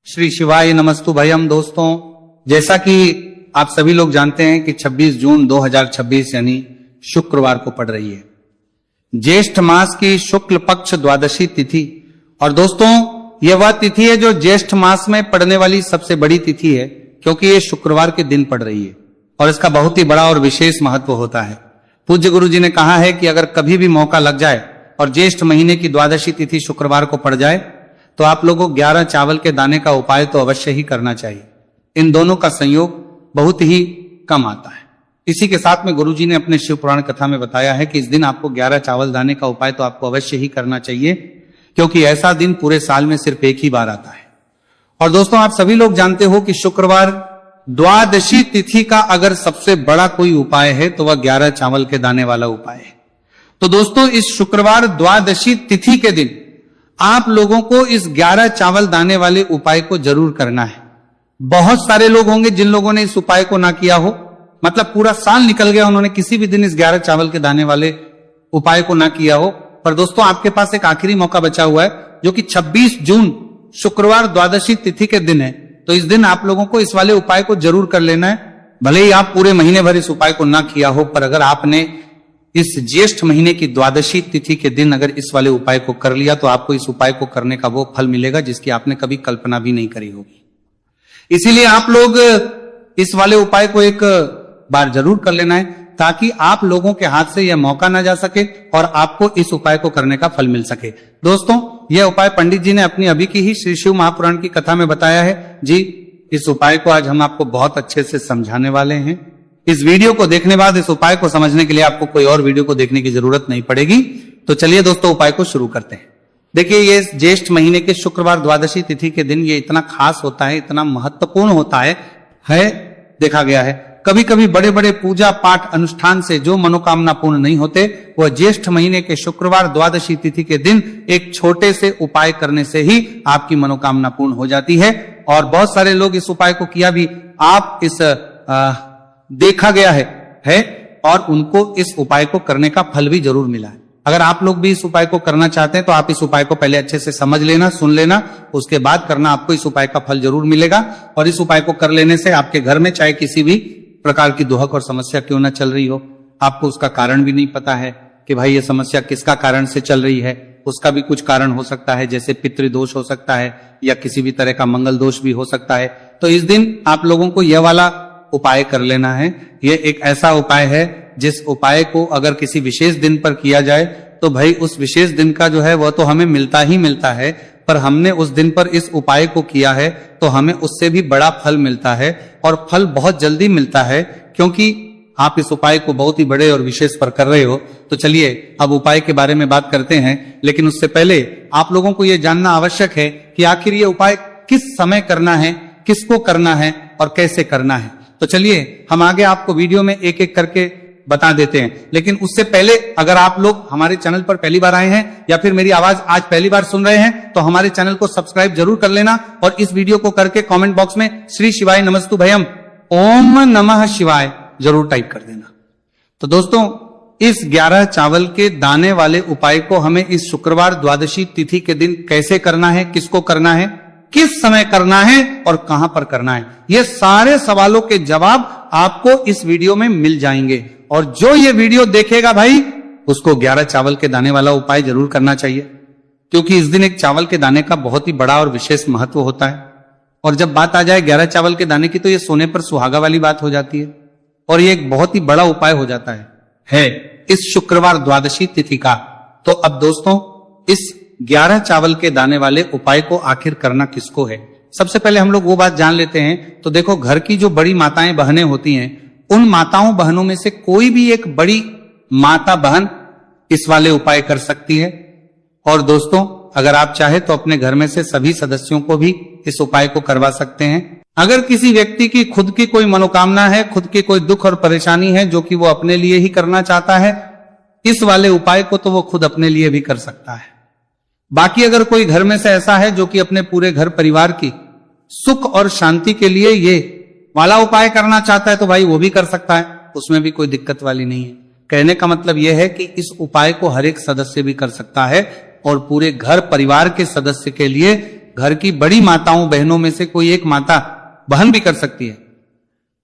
श्री शिवाय नमस्तु भयम। दोस्तों, जैसा कि आप सभी लोग जानते हैं कि 26 जून 2026 यानी शुक्रवार को पड़ रही है ज्येष्ठ मास की शुक्ल पक्ष द्वादशी तिथि। और दोस्तों, यह वह तिथि है जो ज्येष्ठ मास में पड़ने वाली सबसे बड़ी तिथि है, क्योंकि ये शुक्रवार के दिन पड़ रही है और इसका बहुत ही बड़ा और विशेष महत्व होता है। पूज्य गुरु जी ने कहा है कि अगर कभी भी मौका लग जाए और ज्येष्ठ महीने की द्वादशी तिथि शुक्रवार को पड़ जाए तो आप लोगों को 11 चावल के दाने का उपाय तो अवश्य ही करना चाहिए। इन दोनों का संयोग बहुत ही कम आता है। इसी के साथ में गुरुजी ने अपने शिव पुराण कथा में बताया है कि इस दिन आपको 11 चावल दाने का उपाय तो आपको अवश्य ही करना चाहिए, क्योंकि ऐसा दिन पूरे साल में सिर्फ एक ही बार आता है। और दोस्तों, आप सभी लोग जानते हो कि शुक्रवार द्वादशी तिथि का अगर सबसे बड़ा कोई उपाय है तो वह 11 चावल के दाने वाला उपाय है। तो दोस्तों, इस शुक्रवार द्वादशी तिथि के दिन आप लोगों को इस 11 चावल दाने वाले उपाय को जरूर करना है। बहुत सारे लोग होंगे जिन लोगों ने इस उपाय को ना किया हो, मतलब पूरा साल निकल गया, उन्होंने किसी भी दिन इस 11 चावल के दाने वाले उपाय को ना किया हो। पर दोस्तों, आपके पास एक आखिरी मौका बचा हुआ है, जो कि 26 जून शुक्रवार द्वादशी तिथि के दिन है। तो इस दिन आप लोगों को इस वाले उपाय को जरूर कर लेना है। भले ही आप पूरे महीने भर इस उपाय को ना किया हो, पर अगर आपने इस ज्येष्ठ महीने की द्वादशी तिथि के दिन अगर इस वाले उपाय को कर लिया तो आपको इस उपाय को करने का वो फल मिलेगा जिसकी आपने कभी कल्पना भी नहीं करी होगी। इसीलिए आप लोग इस वाले उपाय को एक बार जरूर कर लेना है, ताकि आप लोगों के हाथ से यह मौका ना जा सके और आपको इस उपाय को करने का फल मिल सके। दोस्तों, यह उपाय पंडित जी ने अपनी अभी की ही श्री शिव महापुराण की कथा में बताया है जी। इस उपाय को आज हम आपको बहुत अच्छे से समझाने वाले हैं। इस वीडियो को देखने बाद इस उपाय को समझने के लिए आपको कोई और वीडियो को देखने की जरूरत नहीं पड़ेगी। तो चलिए दोस्तों, उपाय को शुरू करते हैं। देखिए, ये ज्येष्ठ महीने के शुक्रवार द्वादशी तिथि के दिन ये इतना खास होता है, इतना महत्वपूर्ण होता है देखा गया है। कभी कभी बड़े बड़े पूजा पाठ अनुष्ठान से जो मनोकामना पूर्ण नहीं होते, वह ज्येष्ठ महीने के शुक्रवार द्वादशी तिथि के दिन एक छोटे से उपाय करने से ही आपकी मनोकामना पूर्ण हो जाती है। और बहुत सारे लोग इस उपाय को किया भी, आप इस देखा गया है और उनको इस उपाय को करने का फल भी जरूर मिला है। अगर आप लोग भी इस उपाय को करना चाहते हैं तो आप इस उपाय को पहले अच्छे से समझ लेना, सुन लेना, उसके बाद करना, आपको इस उपाय का फल जरूर मिलेगा। और इस उपाय को कर लेने से आपके घर में चाहे किसी भी प्रकार की दुहक और समस्या क्यों ना चल रही हो, आपको उसका कारण भी नहीं पता है कि भाई ये समस्या किसका कारण से चल रही है, उसका भी कुछ कारण हो सकता है, जैसे पितृदोष हो सकता है या किसी भी तरह का मंगल दोष भी हो सकता है। तो इस दिन आप लोगों को यह वाला उपाय कर लेना है। यह एक ऐसा उपाय है जिस उपाय को अगर किसी विशेष दिन पर किया जाए तो भाई उस विशेष दिन का जो है वह तो हमें मिलता ही मिलता है, पर हमने उस दिन पर इस उपाय को किया है तो हमें उससे भी बड़ा फल मिलता है, और फल बहुत जल्दी मिलता है, क्योंकि आप इस उपाय को बहुत ही बड़े और विशेष पर कर रहे हो। तो चलिए अब उपाय के बारे में बात करते हैं, लेकिन उससे पहले आप लोगों को यह जानना आवश्यक है कि आखिर ये उपाय किस समय करना है, किसको करना है और कैसे करना है। तो चलिए हम आगे आपको वीडियो में एक एक करके बता देते हैं। लेकिन उससे पहले, अगर आप लोग हमारे चैनल पर पहली बार आए हैं या फिर मेरी आवाज आज पहली बार सुन रहे हैं तो हमारे चैनल को सब्सक्राइब जरूर कर लेना, और इस वीडियो को करके कमेंट बॉक्स में श्री शिवाय नमस्तु भयम ओम नमः शिवाय जरूर टाइप कर देना। तो दोस्तों, इस 11 चावल के दाने वाले उपाय को हमें इस शुक्रवार द्वादशी तिथि के दिन कैसे करना है, किसको करना है, किस समय करना है और कहां पर करना है, ये सारे सवालों के जवाब आपको इस वीडियो में मिल जाएंगे। और जो ये वीडियो देखेगा भाई, उसको 11 चावल के दाने वाला उपाय जरूर करना चाहिए, क्योंकि इस दिन एक चावल के दाने का बहुत ही बड़ा और विशेष महत्व होता है। और जब बात आ जाए 11 चावल के दाने की तो ये सोने पर सुहागा वाली बात हो जाती है, और ये एक बहुत ही बड़ा उपाय हो जाता है इस शुक्रवार द्वादशी तिथि का। तो अब दोस्तों, इस 11 चावल के दाने वाले उपाय को आखिर करना किसको है, सबसे पहले हम लोग वो बात जान लेते हैं। तो देखो, घर की जो बड़ी माताएं बहनें होती हैं, उन माताओं बहनों में से कोई भी एक बड़ी माता बहन इस वाले उपाय कर सकती है। और दोस्तों, अगर आप चाहे तो अपने घर में से सभी सदस्यों को भी इस उपाय को करवा सकते हैं। अगर किसी व्यक्ति की खुद की कोई मनोकामना है, खुद की कोई दुख और परेशानी है जो कि वो अपने लिए ही करना चाहता है, इस वाले उपाय को तो वो खुद अपने लिए भी कर सकता है। बाकी अगर कोई घर में से ऐसा है जो कि अपने पूरे घर परिवार की सुख और शांति के लिए ये वाला उपाय करना चाहता है तो भाई वो भी कर सकता है, उसमें भी कोई दिक्कत वाली नहीं है। कहने का मतलब यह है कि इस उपाय को हर एक सदस्य भी कर सकता है, और पूरे घर परिवार के सदस्य के लिए घर की बड़ी माताओं बहनों में से कोई एक माता बहन भी कर सकती है।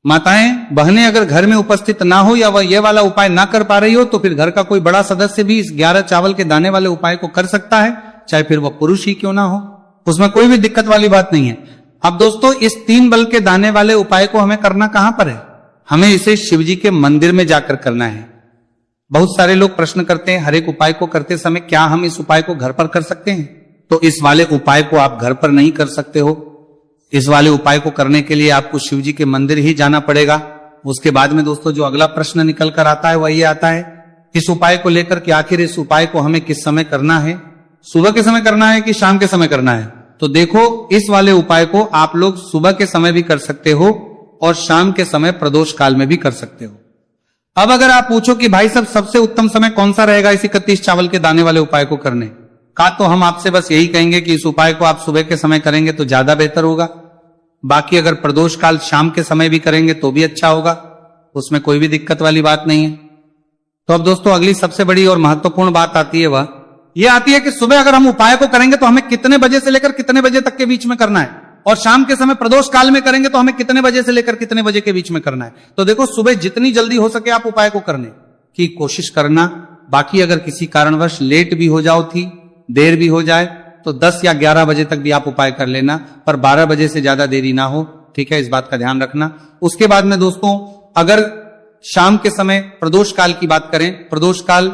माताएं बहनें अगर घर में उपस्थित ना हो या वह ये वाला उपाय ना कर पा रही हो तो फिर घर का कोई बड़ा सदस्य भी इस 11 चावल के दाने वाले उपाय को कर सकता है, चाहे फिर वह पुरुष ही क्यों ना हो, उसमें कोई भी दिक्कत वाली बात नहीं है। अब दोस्तों, इस 3 बल के दाने वाले उपाय को हमें करना कहां पर है? हमें इसे शिव जी के मंदिर में जाकर करना है। बहुत सारे लोग प्रश्न करते हैं, हर एक उपाय को करते समय क्या हम इस उपाय को घर पर कर सकते हैं? तो इस वाले उपाय को आप घर पर नहीं कर सकते हो। इस वाले उपाय को करने के लिए आपको शिव जी के मंदिर ही जाना पड़ेगा। उसके बाद में दोस्तों जो अगला प्रश्न निकल कर आता है वह ये आता है, इस उपाय को लेकर कि आखिर इस उपाय को हमें किस समय करना है? सुबह के समय करना है कि शाम के समय करना है? तो देखो, इस वाले उपाय को आप लोग सुबह के समय भी कर सकते हो और शाम के समय प्रदोष काल में भी कर सकते हो। अब अगर आप पूछो कि भाई साहब सबसे उत्तम समय कौन सा रहेगा इस 31 चावल के दाने वाले उपाय को करने का, तो हम आपसे बस यही कहेंगे कि इस उपाय को आप सुबह के समय करेंगे तो ज्यादा बेहतर होगा। बाकी अगर प्रदोष काल शाम के समय भी करेंगे तो भी अच्छा होगा, उसमें कोई भी दिक्कत वाली बात नहीं है। तो अब दोस्तों अगली सबसे बड़ी और महत्वपूर्ण बात आती है, वह ये आती है कि सुबह अगर हम उपाय को करेंगे तो हमें कितने बजे से लेकर कितने बजे तक के बीच में करना है, और शाम के समय प्रदोष काल में करेंगे तो हमें कितने बजे से लेकर कितने बजे के बीच में करना है। तो देखो, सुबह जितनी जल्दी हो सके आप उपाय को करने की कोशिश करना। बाकी अगर किसी कारणवश लेट भी हो जाओ थी, देर भी हो जाए, तो 10 या 11 बजे तक भी आप उपाय कर लेना, पर 12 बजे से ज्यादा देरी ना हो, ठीक है, इस बात का ध्यान रखना। उसके बाद में दोस्तों, अगर शाम के समय प्रदोष काल की बात करें, प्रदोष काल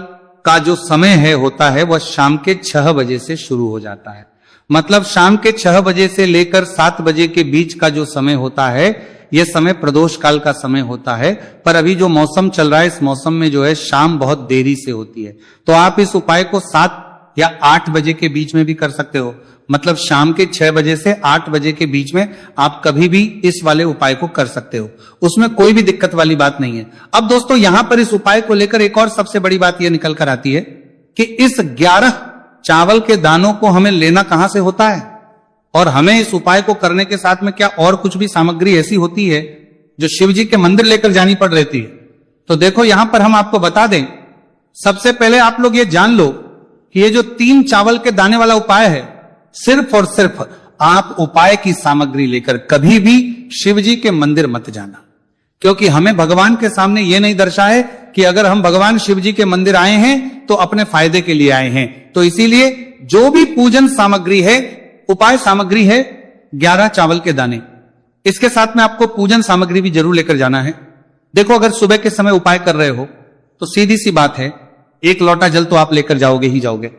का जो समय है होता है वह शाम के 6 बजे से शुरू हो जाता है। मतलब शाम के 6 बजे से लेकर 7 बजे के बीच का जो समय होता है, यह समय प्रदोष काल का समय होता है। पर अभी जो मौसम चल रहा है, इस मौसम में जो है शाम बहुत देरी से होती है, तो आप इस उपाय को 7 या 8 बजे के बीच में भी कर सकते हो। मतलब शाम के 6 बजे से 8 बजे के बीच में आप कभी भी इस वाले उपाय को कर सकते हो, उसमें कोई भी दिक्कत वाली बात नहीं है। अब दोस्तों यहां पर इस उपाय को लेकर एक और सबसे बड़ी बात यह निकल कर आती है कि इस 11 चावल के दानों को हमें लेना कहां से होता है, और हमें इस उपाय को करने के साथ में क्या और कुछ भी सामग्री ऐसी होती है जो शिव जी के मंदिर लेकर जानी पड़ रहती है। तो देखो, यहां पर हम आपको बता दें, सबसे पहले आप लोग ये जान लो कि ये जो 3 चावल के दाने वाला उपाय है, सिर्फ और सिर्फ आप उपाय की सामग्री लेकर कभी भी शिव जी के मंदिर मत जाना, क्योंकि हमें भगवान के सामने यह नहीं दर्शाए कि अगर हम भगवान शिव जी के मंदिर आए हैं तो अपने फायदे के लिए आए हैं। तो इसीलिए जो भी पूजन सामग्री है, उपाय सामग्री है 11 चावल के दाने, इसके साथ में आपको पूजन सामग्री भी जरूर लेकर जाना है। देखो, अगर सुबह के समय उपाय कर रहे हो तो सीधी सी बात है, 1 लोटा जल तो आप लेकर जाओगे ही जाओगे।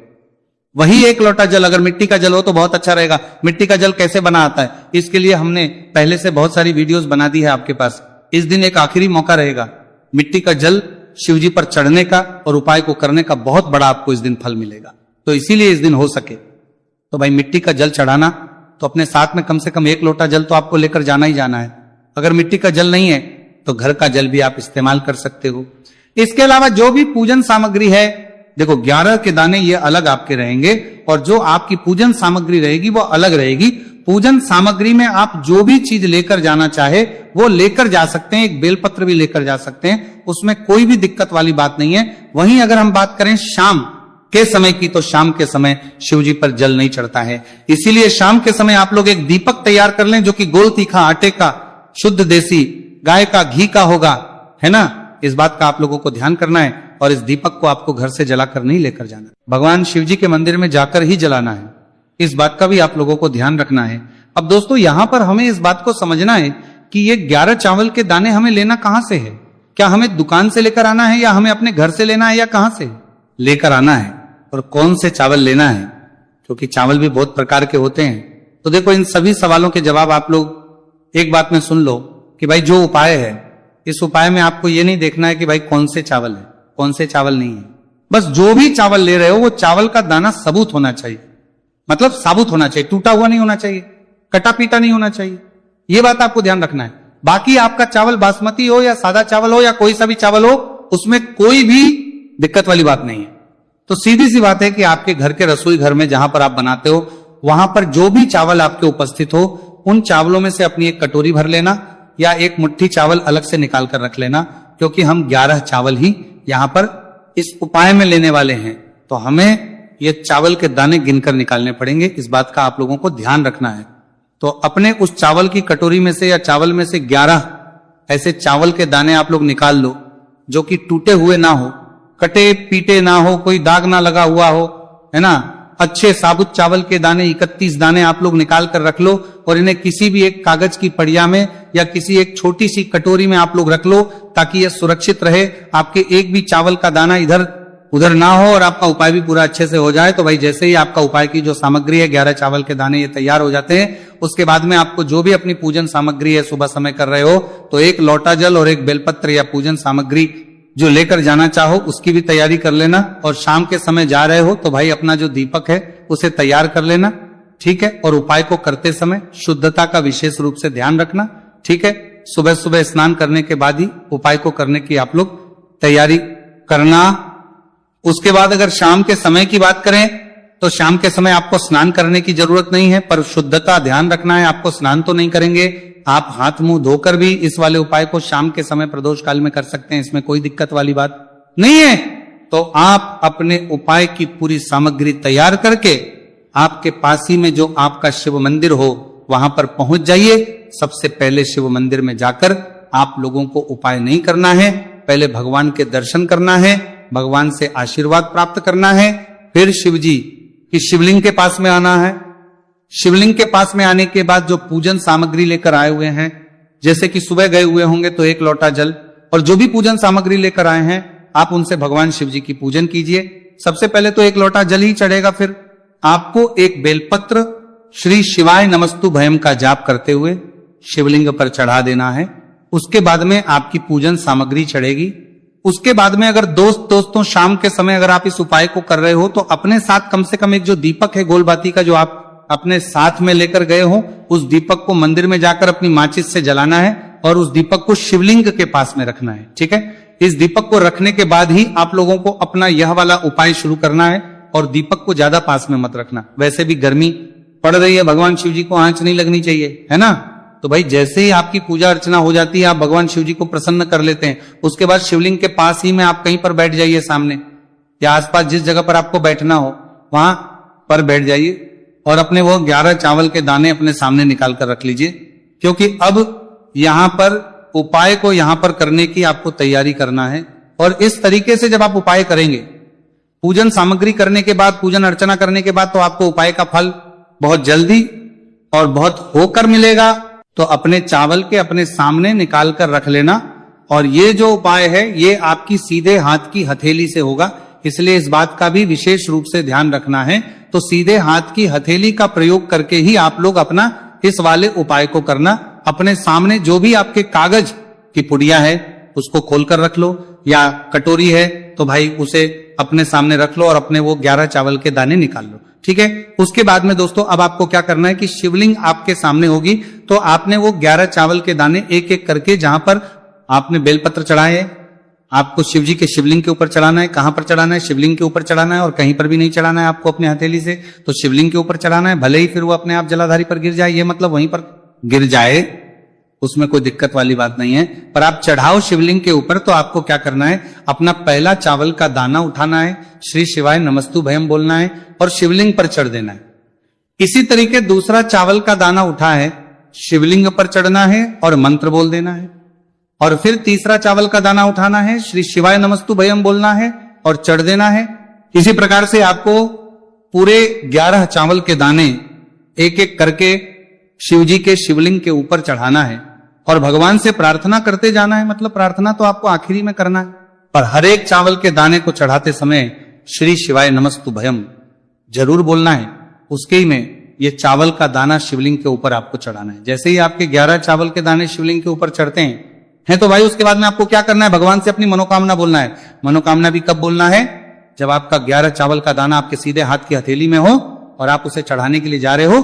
वही 1 लोटा जल अगर मिट्टी का जल हो तो बहुत अच्छा रहेगा। मिट्टी का जल कैसे बना आता है, इसके लिए हमने पहले से बहुत सारी वीडियोस बना दी है आपके पास। इस दिन एक आखिरी मौका रहेगा मिट्टी का जल शिव जी पर चढ़ने का और उपाय को करने का, बहुत बड़ा आपको इस दिन फल मिलेगा। तो इसीलिए इस दिन हो सके तो भाई मिट्टी का जल चढ़ाना, तो अपने साथ में कम से कम 1 लोटा जल तो आपको लेकर जाना ही जाना है। अगर मिट्टी का जल नहीं है तो घर का जल भी आप इस्तेमाल कर सकते हो। इसके अलावा जो भी पूजन सामग्री है, देखो 11 के दाने ये अलग आपके रहेंगे और जो आपकी पूजन सामग्री रहेगी वो अलग रहेगी। पूजन सामग्री में आप जो भी चीज लेकर जाना चाहे वो लेकर जा सकते हैं, एक बेलपत्र भी लेकर जा सकते हैं, उसमें कोई भी दिक्कत वाली बात नहीं है। वहीं अगर हम बात करें शाम के समय की, तो शाम के समय शिव जी पर जल नहीं चढ़ता है, इसीलिए शाम के समय आप लोग एक दीपक तैयार कर लें जो कि गोल तीखा आटे का, शुद्ध देसी गाय का घी का होगा, है ना। इस बात का आप लोगों को ध्यान करना है और इस दीपक को आपको घर से जलाकर नहीं लेकर जाना, भगवान शिव जी के मंदिर में जाकर ही जलाना है। इस बात का भी आप लोगों को ध्यान रखना है। अब दोस्तों यहां पर हमें इस बात को समझना है कि ये 11 चावल के दाने हमें लेना कहां से है। क्या हमें दुकान से लेकर आना है या हमें अपने घर से लेना है या कहां से लेकर आना है, और कौन से चावल लेना है, क्योंकि चावल भी बहुत प्रकार के होते हैं। तो देखो, इन सभी सवालों के जवाब आप लोग एक बात में सुन लो कि भाई जो उपाय है, इस उपाय में आपको ये नहीं देखना है कि भाई कौन से चावल है कौन से चावल नहीं है। बस जो भी चावल ले रहे हो वो चावल का दाना सबूत होना चाहिए, मतलब साबुत होना चाहिए, टूटा हुआ नहीं होना चाहिए, कटा पीटा नहीं होना चाहिए। ये बात आपको ध्यान रखना है। बाकी आपका चावल बासमती हो या सादा चावल हो या कोई सा भी चावल हो, उसमें कोई भी दिक्कत वाली बात नहीं है। तो सीधी सी बात है कि आपके घर के रसोई घर में जहां पर आप बनाते हो, वहां पर जो भी चावल आपके उपस्थित हो, उन चावलों में से अपनी एक कटोरी भर लेना या एक मुट्ठी चावल अलग से निकाल कर रख लेना, क्योंकि हम 11 चावल ही यहां पर इस उपाय में लेने वाले हैं। तो हमें ये चावल के दाने गिनकर निकालने पड़ेंगे। इस बात का आप लोगों को ध्यान रखना है। तो अपने उस चावल की कटोरी में से या चावल में से 11 ऐसे चावल के दाने आप लोग निकाल लो जो कि टूटे हुए ना हो, कटे पीटे ना हो, कोई दाग ना लगा हुआ हो, है ना। अच्छे साबुत चावल के दाने 31 दाने आप लोग निकाल कर रख लो और इन्हें किसी भी एक कागज की पड़िया में या किसी एक छोटी सी कटोरी में आप लोग रख लो ताकि यह सुरक्षित रहे, आपके एक भी चावल का दाना इधर उधर ना हो और आपका उपाय भी पूरा अच्छे से हो जाए। तो भाई जैसे ही आपका उपाय की जो सामग्री है 11 चावल के दाने ये तैयार हो जाते हैं, उसके बाद में आपको जो भी अपनी पूजन सामग्री है सुबह समय कर रहे हो तो एक लोटा जल और एक बेलपत्र या पूजन सामग्री जो लेकर जाना चाहो उसकी भी तैयारी कर लेना। और शाम के समय जा रहे हो तो भाई अपना जो दीपक है उसे तैयार कर लेना, ठीक है। और उपाय को करते समय शुद्धता का विशेष रूप से ध्यान रखना, ठीक है। सुबह सुबह स्नान करने के बाद ही उपाय को करने की आप लोग तैयारी करना। उसके बाद अगर शाम के समय की बात करें तो शाम के समय आपको स्नान करने की जरूरत नहीं है, पर शुद्धता ध्यान रखना है। आपको स्नान तो नहीं करेंगे, आप हाथ मुंह धोकर भी इस वाले उपाय को शाम के समय प्रदोष काल में कर सकते हैं, इसमें कोई दिक्कत वाली बात नहीं है। तो आप अपने उपाय की पूरी सामग्री तैयार करके आपके पास ही में जो आपका शिव मंदिर हो वहां पर पहुंच जाइए। सबसे पहले शिव मंदिर में जाकर आप लोगों को उपाय नहीं करना है, पहले भगवान के दर्शन करना है, भगवान से आशीर्वाद प्राप्त करना है, फिर शिव जी की शिवलिंग के पास में आना है। शिवलिंग के पास में आने के बाद जो पूजन सामग्री लेकर आए हुए हैं, जैसे कि सुबह गए हुए होंगे तो एक लोटा जल, और जो भी पूजन सामग्री लेकर आए हैं आप उनसे भगवान शिव जी की पूजन कीजिए। सबसे पहले तो एक लोटा जल ही चढ़ेगा, फिर आपको एक बेलपत्र श्री शिवाय नमस्तु भयम का जाप करते हुए शिवलिंग पर चढ़ा देना है। उसके बाद में आपकी पूजन सामग्री चढ़ेगी। उसके बाद में अगर दोस्तों शाम के समय अगर आप इस उपाय को कर रहे हो तो अपने साथ कम से कम एक जो दीपक है गोलबाती का जो आप अपने साथ में लेकर गए हो, उस दीपक को मंदिर में जाकर अपनी माचिस से जलाना है और उस दीपक को शिवलिंग के पास में रखना है, ठीक है। इस दीपक को रखने के बाद ही आप लोगों को अपना यह वाला उपाय शुरू करना है और दीपक को ज्यादा पास में मत रखना। वैसे भी गर्मी पड़ रही है, भगवान शिव जी को आंच नहीं लगनी चाहिए, है ना। तो भाई जैसे ही आपकी पूजा अर्चना हो जाती है आप भगवान शिव जी को प्रसन्न कर लेते हैं, उसके बाद शिवलिंग के पास ही में आप कहीं पर बैठ जाइए, सामने या आसपास जिस जगह पर आपको बैठना हो वहां पर बैठ जाइए और अपने वो 11 चावल के दाने अपने सामने निकाल कर रख लीजिए, क्योंकि अब यहां पर उपाय को यहां पर करने की आपको तैयारी करना है। और इस तरीके से जब आप उपाय करेंगे, पूजन सामग्री करने के बाद, पूजन अर्चना करने के बाद, तो आपको उपाय का फल बहुत जल्दी और बहुत होकर मिलेगा। तो अपने चावल के अपने सामने निकाल कर रख लेना। और ये जो उपाय है ये आपकी सीधे हाथ की हथेली से होगा, इसलिए इस बात का भी विशेष रूप से ध्यान रखना है। तो सीधे हाथ की हथेली का प्रयोग करके ही आप लोग अपना इस वाले उपाय को करना। अपने सामने जो भी आपके कागज की पुड़िया है उसको खोलकर रख लो, या कटोरी है तो भाई उसे अपने सामने रख लो और अपने वो 11 चावल के दाने निकाल लो, ठीक है। उसके बाद में दोस्तों अब आपको क्या करना है कि शिवलिंग आपके सामने होगी, तो आपने वो 11 चावल के दाने एक एक करके, जहां पर आपने बेलपत्र चढ़ाए आपको शिव जी के शिवलिंग के ऊपर चढ़ाना है। कहां पर चढ़ाना है? शिवलिंग के ऊपर चढ़ाना है, और कहीं पर भी नहीं चढ़ाना है आपको अपने हथेली से, तो शिवलिंग के ऊपर चढ़ाना है। भले ही फिर वो अपने आप जलाधारी पर गिर जाए, ये मतलब वहीं पर गिर जाए, उसमें कोई दिक्कत वाली बात नहीं है, पर आप चढ़ाओ शिवलिंग के ऊपर। तो आपको क्या करना है, अपना पहला चावल का दाना उठाना है, श्री शिवाय नमस्तु भयम बोलना है और शिवलिंग पर चढ़ देना है। इसी तरीके दूसरा चावल का दाना उठा है, शिवलिंग पर चढ़ना है और मंत्र बोल देना है। और फिर तीसरा चावल का दाना उठाना है, श्री शिवाय नमस्तु भयम बोलना है और चढ़ देना है। इसी प्रकार से आपको पूरे 11 चावल के दाने एक एक करके शिव जी के शिवलिंग के ऊपर चढ़ाना है और भगवान से प्रार्थना करते जाना है। मतलब प्रार्थना तो आपको आखिरी में करना है, पर हर एक चावल के दाने को चढ़ाते समय श्री शिवाय नमस्तु भयम जरूर बोलना है। उसके ही में ये चावल का दाना शिवलिंग के ऊपर आपको चढ़ाना है। जैसे ही आपके 11 चावल के दाने शिवलिंग के ऊपर चढ़ते हैं तो भाई उसके बाद में आपको क्या करना है, भगवान से अपनी मनोकामना बोलना है। मनोकामना भी कब बोलना है, जब आपका 11 चावल का दाना आपके सीधे हाथ की हथेली में हो और आप उसे चढ़ाने के लिए जा रहे हो,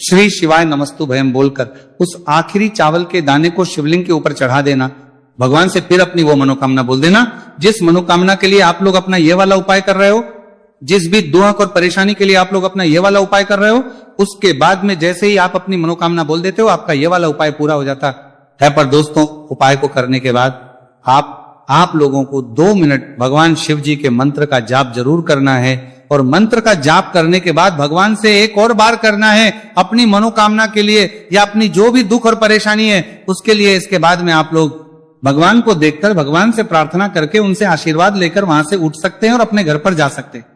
श्री शिवाय नमस्तु भयम बोलकर उस आखिरी चावल के दाने को शिवलिंग के ऊपर चढ़ा देना। भगवान से फिर अपनी वो मनोकामना बोल देना जिस मनोकामना के लिए आप लोग अपना ये वाला उपाय कर रहे हो, जिस भी दुख और परेशानी के लिए आप लोग अपना ये वाला उपाय कर रहे हो। उसके बाद में जैसे ही आप अपनी मनोकामना बोल देते हो, आपका ये वाला उपाय पूरा हो जाता है। पर दोस्तों उपाय को करने के बाद आप लोगों को 2 मिनट भगवान शिव जी के मंत्र का जाप जरूर करना है। और मंत्र का जाप करने के बाद भगवान से एक और बार करना है अपनी मनोकामना के लिए या अपनी जो भी दुख और परेशानी है उसके लिए। इसके बाद में आप लोग भगवान को देखकर भगवान से प्रार्थना करके उनसे आशीर्वाद लेकर वहां से उठ सकते हैं और अपने घर पर जा सकते हैं।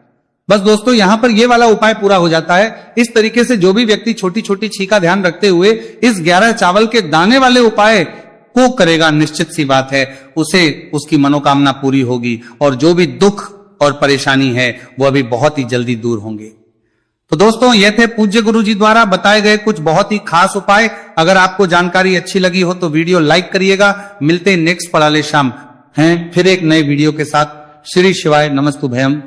बस दोस्तों यहां पर यह वाला उपाय पूरा हो जाता है। इस तरीके से जो भी व्यक्ति छोटी छोटी छी का ध्यान रखते हुए इस 11 चावल के दाने वाले उपाय को करेगा, निश्चित सी बात है उसे उसकी मनोकामना पूरी होगी और जो भी दुख और परेशानी है वह भी बहुत ही जल्दी दूर होंगे। तो दोस्तों ये थे पूज्य गुरु जी द्वारा बताए गए कुछ बहुत ही खास उपाय। अगर आपको जानकारी अच्छी लगी हो तो वीडियो लाइक करिएगा। मिलते हैं नेक्स्ट पढ़ाले शाम हैं फिर एक नए वीडियो के साथ। श्री शिवाय नमस्तु भयम।